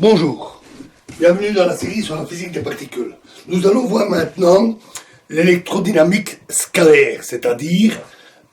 Bonjour, bienvenue dans la série sur la physique des particules. Nous allons voir maintenant l'électrodynamique scalaire, c'est-à-dire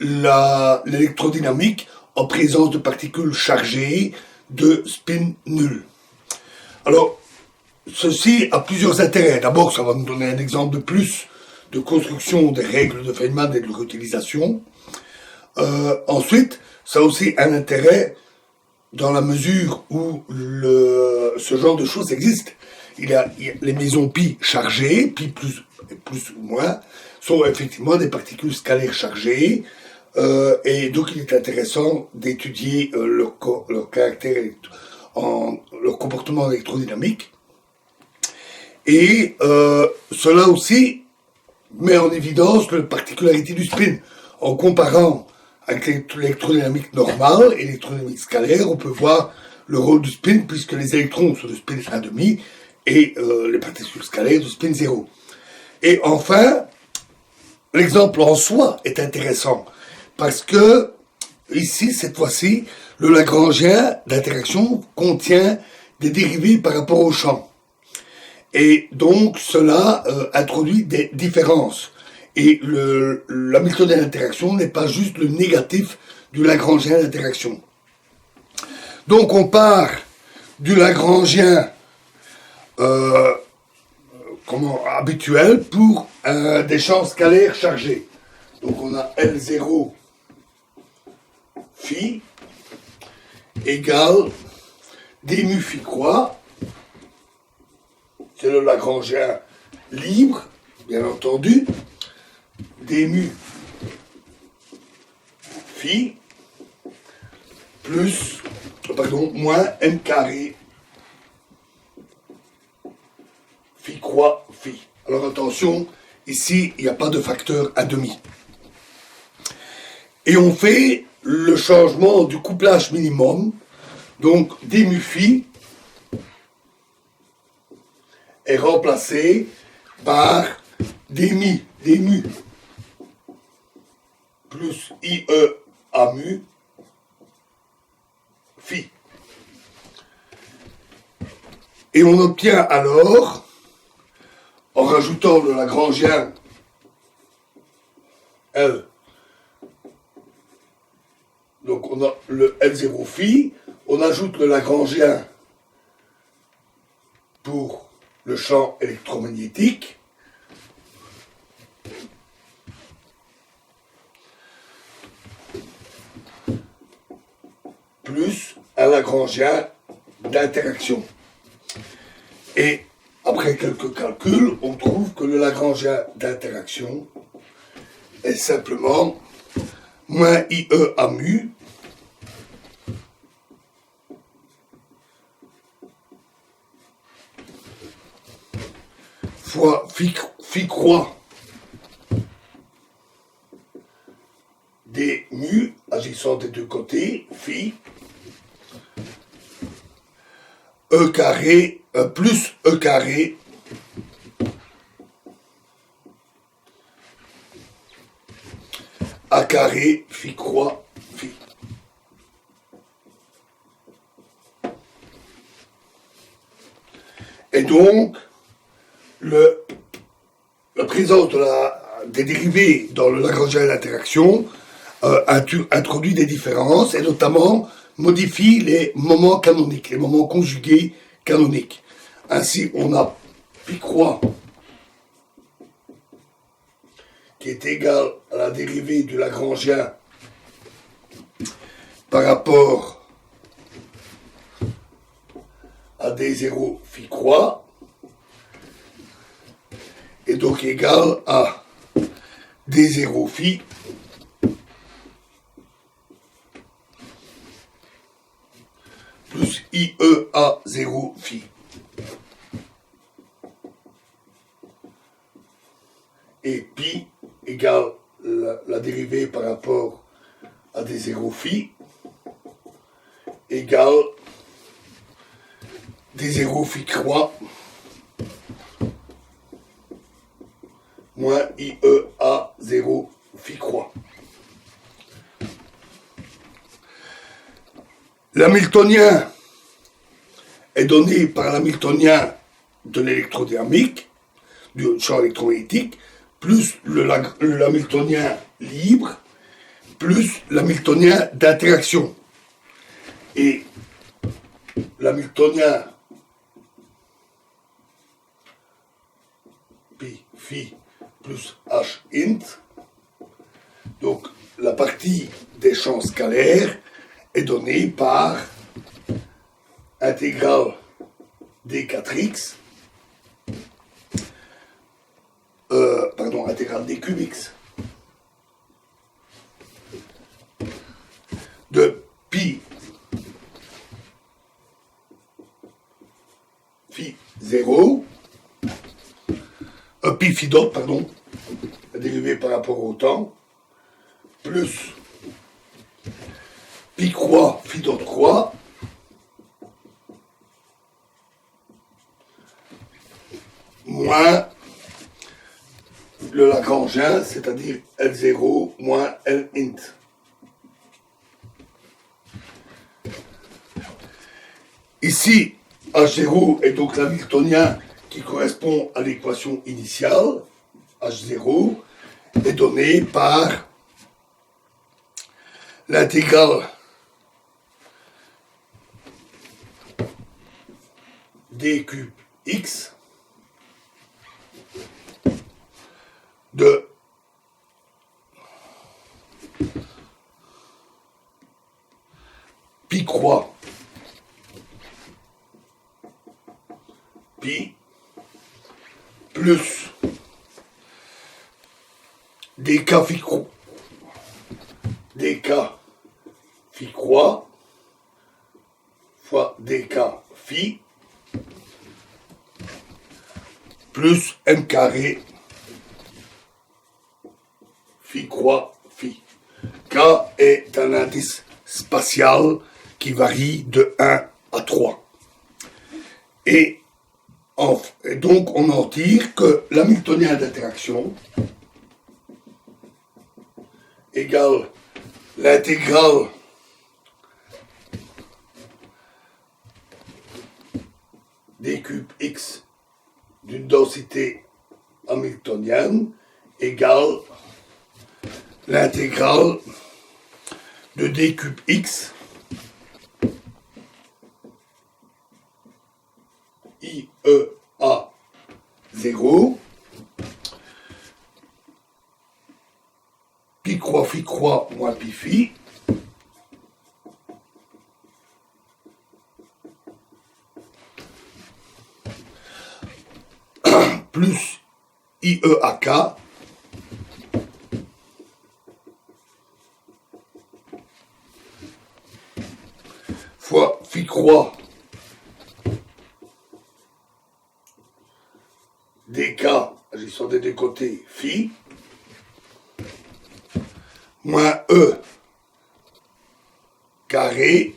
l'électrodynamique en présence de particules chargées de spin nul. Alors, ceci a plusieurs intérêts. D'abord, ça va nous donner un exemple de plus de construction des règles de Feynman et de leur utilisation. Ensuite, ça a aussi un intérêt dans la mesure où ce genre de choses existe. Il y a les mesons pi chargées, pi plus ou moins, sont effectivement des particules scalaires chargées, et donc il est intéressant d'étudier leur caractère, leur comportement électrodynamique. Et cela aussi met en évidence la particularité du spin. En comparant avec l'électrodynamique normale et l'électrodynamique scalaire, on peut voir le rôle du spin puisque les électrons sont de spin 1,5 et les particules scalaires de spin 0. Et enfin, l'exemple en soi est intéressant parce que ici, cette fois-ci, le Lagrangien d'interaction contient des dérivés par rapport au champ. Et donc, cela introduit des différences. Et l'Hamiltonien d'interaction n'est pas juste le négatif du Lagrangien d'interaction. Donc, on part du Lagrangien habituel pour des champs scalaires chargés. Donc, on a L0 phi égale d mu phi croix. C'est le Lagrangien libre, bien entendu. D mu phi moins m carré phi croix phi. Alors attention, ici, il n'y a pas de facteur à demi. Et on fait le changement du couplage minimum. Donc, d mu phi est remplacé par d mu plus IE A mu phi. Et on obtient alors, en rajoutant le Lagrangien L, donc on a le L0 phi, on ajoute le Lagrangien pour le champ électromagnétique, plus un Lagrangien d'interaction. Et après quelques calculs, on trouve que le Lagrangien d'interaction est simplement moins IE A mu fois phi croix d mu agissant des deux côtés, phi E carré plus E carré A carré phi croix phi. Et donc, la présence des dérivés dans le Lagrangien d'interaction introduit des différences et notamment modifie les moments canoniques, les moments conjugués canoniques. Ainsi, on a phi croix qui est égal à la dérivée du Lagrangien par rapport à d0 phi croix, et donc égal à d0 phi plus IEA0 phi. Et pi égale la dérivée par rapport à d0 phi égale d0 phi croix moins IEA0 phi croix. L'hamiltonien est donné par l'hamiltonien de l'électrodynamique, du champ électromagnétique, plus l'hamiltonien libre, plus l'hamiltonien d'interaction. Et l'hamiltonien pi phi plus h int, donc la partie des champs scalaires est donnée par intégrale d4x, intégrale d cube x de pi phi 0, pi phi dot, pardon, la dérivée par rapport au temps, plus pi croix phi dot croix, moins le Lagrangien, c'est-à-dire L0 moins L int. Ici, H0 est donc l'hamiltonien qui correspond à l'équation initiale. H0 est donné par l'intégrale d cube x de pi croix pi plus dk phi croix fois dk phi plus m carré phi croix phi. K est un indice spatial qui varie de 1 à 3. Et donc on en tire que l'hamiltonien d'interaction égale l'intégrale d cube x d'une densité hamiltonienne égale l'intégrale de d cube x IEA 0 pi croix phi croix moins pi phi plus IEAK fois phi croix dk, agissant des deux côtés, phi, moins E carré,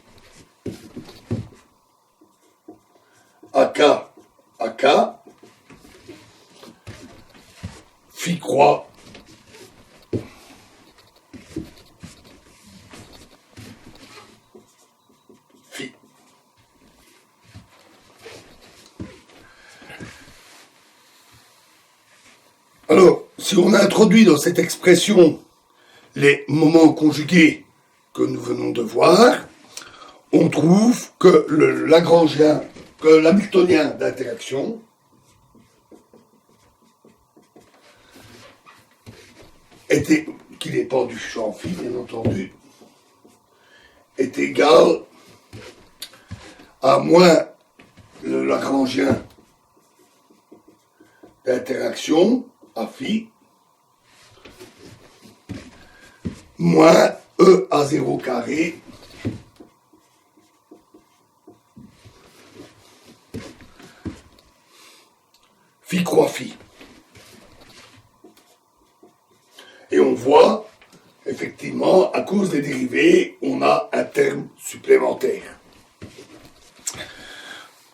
AK, AK, phi croix, phi. Alors, si on introduit dans cette expression les moments conjugués que nous venons de voir, on trouve que le Lagrangien, que l'hamiltonien d'interaction qui dépend du champ phi, bien entendu, est égal à moins le Lagrangien d'interaction à phi moins E à 0 carré phi croix phi. Et on voit, effectivement, à cause des dérivés, on a un terme supplémentaire.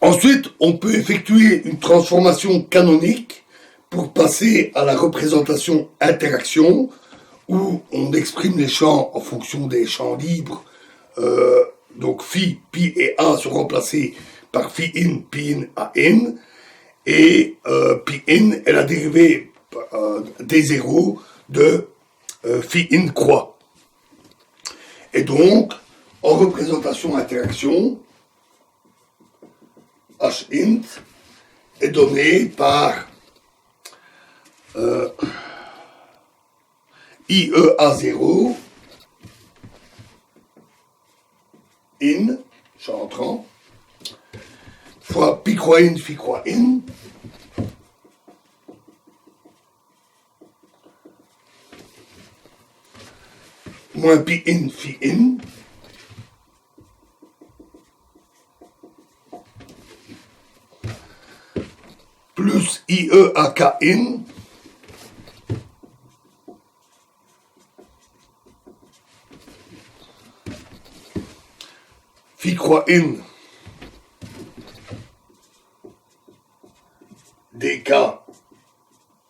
Ensuite, on peut effectuer une transformation canonique pour passer à la représentation interaction, où on exprime les champs en fonction des champs libres. Donc phi, pi et a sont remplacés par phi in à n, et pi in est la dérivée d0 de phi in croix. Et donc, en représentation interaction, h int est donné par IEA0 in, champ entrant, fois pi croix in, phi croix in, moins pi in, phi in, plus IEAK in, phi croix in, dk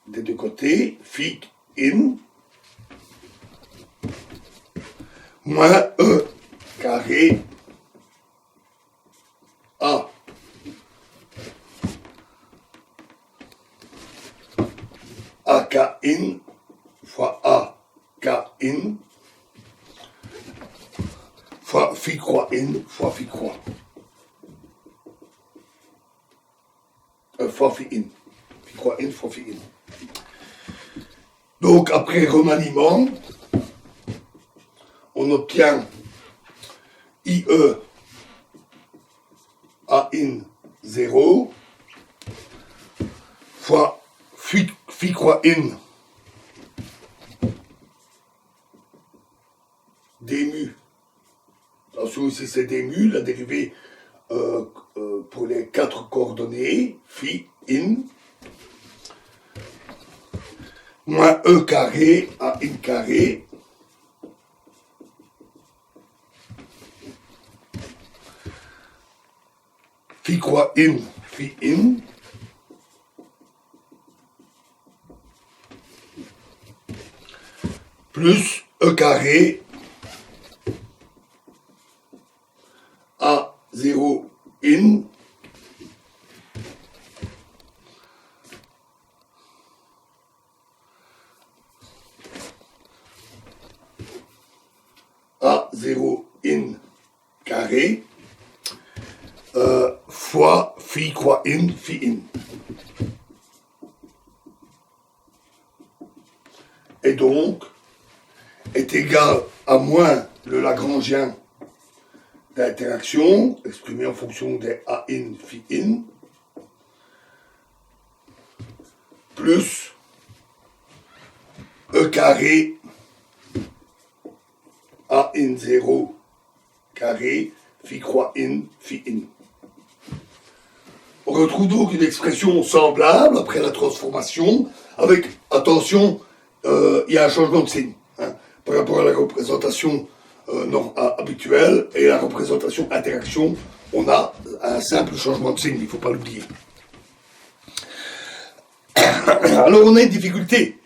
des deux côtés, phi in, moins E carré A AK in fois AK in fois phi croix in fois phi croix. Fois phi in. Phi croix in fois phi in. Donc après remaniement, on obtient IE A in 0 fois phi croix in d mu. Attention, ici c'est d mu, la dérivée pour les 4 coordonnées, phi in, moins E carré A in carré, phi croix in, phi in, plus E carré A0 in, A0 in carré, fois phi croix in, phi in. Et donc, est égal à moins le Lagrangien d'interaction, exprimé en fonction des A in, phi in, plus E carré A in 0 carré, phi croix in, phi in. On retrouve donc une expression semblable après la transformation, avec, attention, il y a un changement de signe, hein, par rapport à la représentation habituelle et la représentation interaction, on a un simple changement de signe, il ne faut pas l'oublier. Alors on a une difficulté,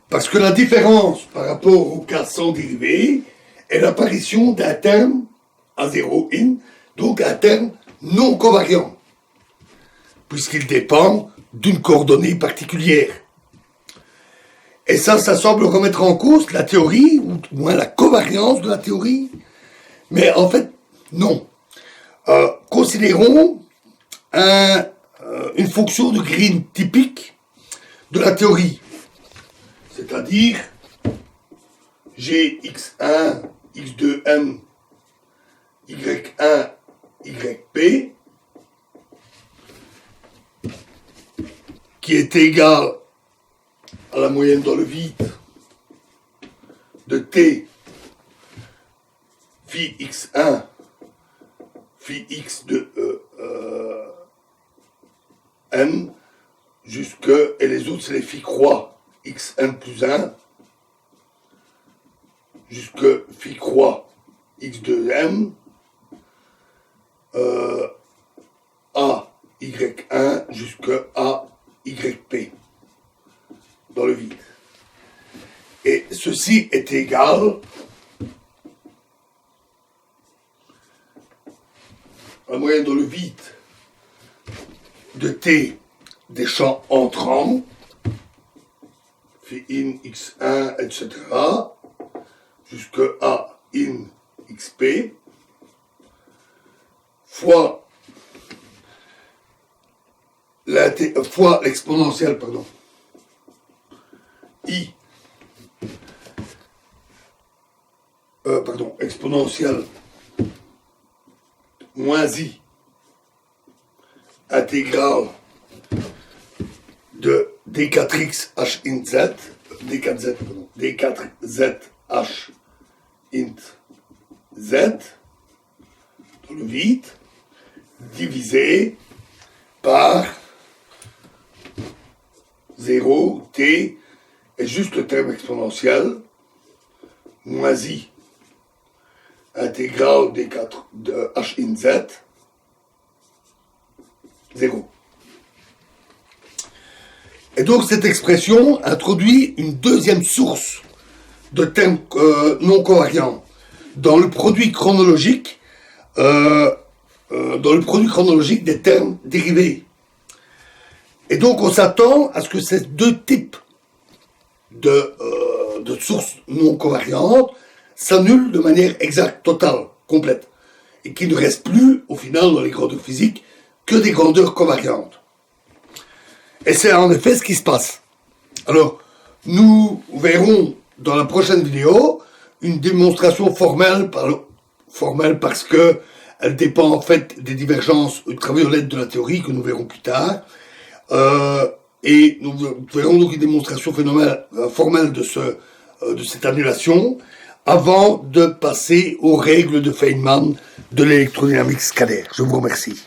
parce que la différence par rapport au cas sans dérivée est l'apparition d'un terme A0 in, donc un terme non covariant, puisqu'il dépend d'une coordonnée particulière. Et ça semble remettre en cause la théorie, ou moins la covariance de la théorie, mais en fait, non. Considérons une fonction de Green typique de la théorie, c'est-à-dire Gx1, x2m, y1, yp, qui est égal à la moyenne dans le vide de t phi x1 phi x de n jusque, et les autres c'est les phi croix xn plus 1 jusque phi croix x2m a y1 jusque a yp dans le vide. Et ceci est égal à la moyenne dans le vide de T des champs entrants, phi in x1, etc., jusque A in xp, fois l'exponentielle, I, exponentielle moins I, intégrale de d4x h int z, d4z h int z, dans le vide, divisé par 0, t, et juste le terme exponentiel, moins I, intégrale de h in z, 0. Et donc cette expression introduit une deuxième source de termes non covariants dans le produit chronologique, des termes dérivés. Et donc on s'attend à ce que ces deux types de sources non covariantes s'annulent de manière exacte, totale, complète, et qu'il ne reste plus, au final, dans les grandeurs physiques, que des grandeurs covariantes. Et c'est en effet ce qui se passe. Alors, nous verrons dans la prochaine vidéo une démonstration formelle parce que elle dépend en fait des divergences ultraviolettes de la théorie que nous verrons plus tard. Et nous verrons donc une démonstration formelle de cette annulation avant de passer aux règles de Feynman de l'électrodynamique scalaire. Je vous remercie.